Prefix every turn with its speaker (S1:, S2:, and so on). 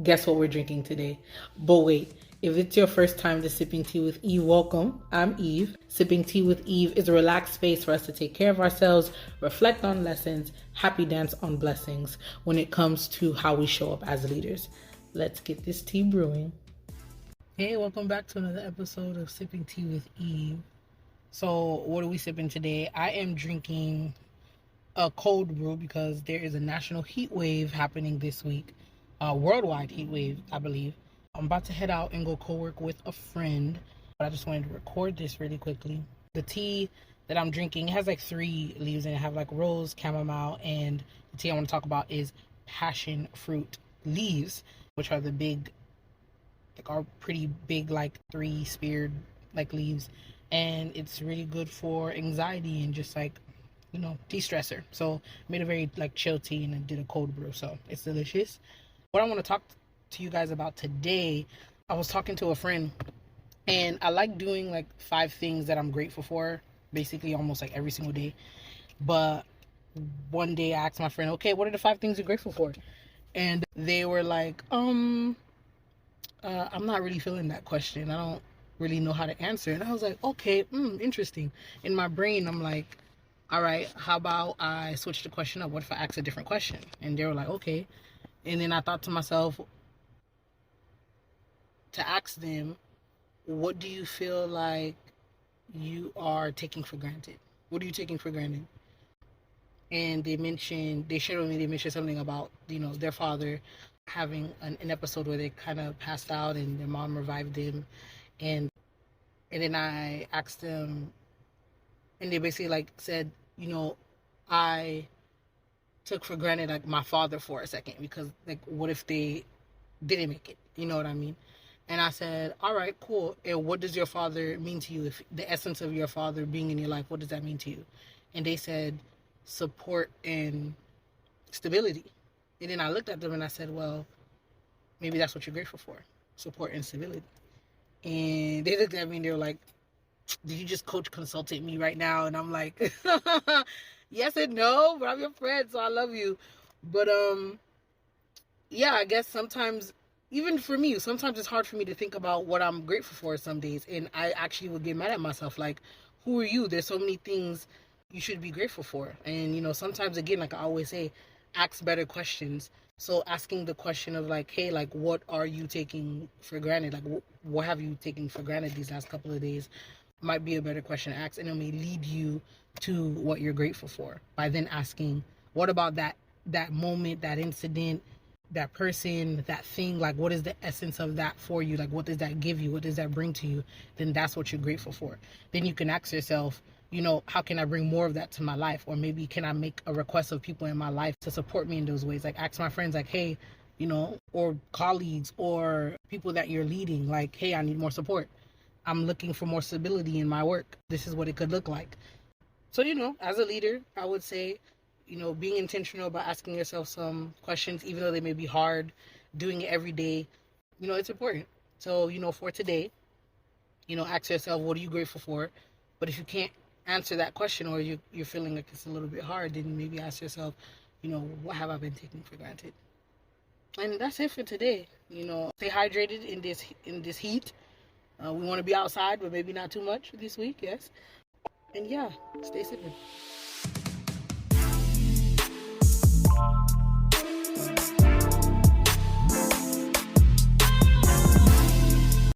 S1: Guess what we're drinking today? But wait, if it's your first time to Sipping Tea with Eve, welcome. I'm Eve. Sipping Tea with Eve is a relaxed space for us to take care of ourselves, reflect on lessons, happy dance on blessings when it comes to how we show up as leaders. Let's get this tea brewing. Hey, welcome back to another episode of Sipping Tea with Eve. So, what are we sipping today? I am drinking a cold brew because there is a national heat wave happening this week. Worldwide heat wave, I believe. I'm about to head out and go co-work with a friend, but I just wanted to record this really quickly. The tea that I'm drinking has like 3 leaves in it. I have like rose, chamomile, and the tea I want to talk about is passion fruit leaves, which are the big, like are pretty big, like 3 speared like leaves, and it's really good for anxiety and just like, you know, de-stressor. So I made a very like chill tea and I did a cold brew, so it's delicious. What I want to talk to you guys about today, I was talking to a friend, and I like doing like 5 things that I'm grateful for, basically almost like every single day. But one day I asked my friend, okay, what are the 5 things you're grateful for? And they were like, I'm not really feeling that question. I don't really know how to answer. And I was like, okay, interesting. In my brain, I'm like, all right, how about I switch the question up? What if I ask a different question? And they were like, okay. And then I thought to myself, to ask them, what do you feel like you are taking for granted? What are you taking for granted? And they shared with me, they mentioned something about, you know, their father having an episode where they kind of passed out and their mom revived him. And then I asked them, and they basically like said, you know, I took for granted like my father for a second, because like what if they didn't make it, you know what I mean? And I said, all right, cool, and what does your father mean to you? If the essence of your father being in your life, what does that mean to you? And they said support and stability. And then I looked at them and I said, well, maybe that's what you're grateful for, support and stability. And they looked at me and they were like, did you just coach consultant me right now? And I'm like, yes and no, but I'm your friend, so I love you. But yeah, I guess sometimes, even for me, sometimes it's hard for me to think about what I'm grateful for some days, and I actually would get mad at myself, like, who are you? There's so many things you should be grateful for. And you know, sometimes, again, like I always say, ask better questions. So asking the question of like, hey, like, what are you taking for granted? Like, what have you taken for granted these last couple of days? Might be a better question to ask, and it may lead you to what you're grateful for by then asking, what about that moment, that incident, that person, that thing, like what is the essence of that for you? Like what does that give you? What does that bring to you? Then that's what you're grateful for. Then you can ask yourself, you know, how can I bring more of that to my life? Or maybe can I make a request of people in my life to support me in those ways? Like ask my friends, like, hey, you know, or colleagues or people that you're leading, like, hey, I need more support. I'm looking for more stability in my work. This is what it could look like. So, you know, as a leader, I would say, you know, being intentional about asking yourself some questions, even though they may be hard, doing it every day, you know, it's important. So, you know, for today, you know, ask yourself, what are you grateful for? But if you can't answer that question, or you're feeling like it's a little bit hard, then maybe ask yourself, you know, what have I been taking for granted? And that's it for today. You know, stay hydrated in this heat. We want to be outside, but maybe not too much this week, yes. And yeah, stay sipping.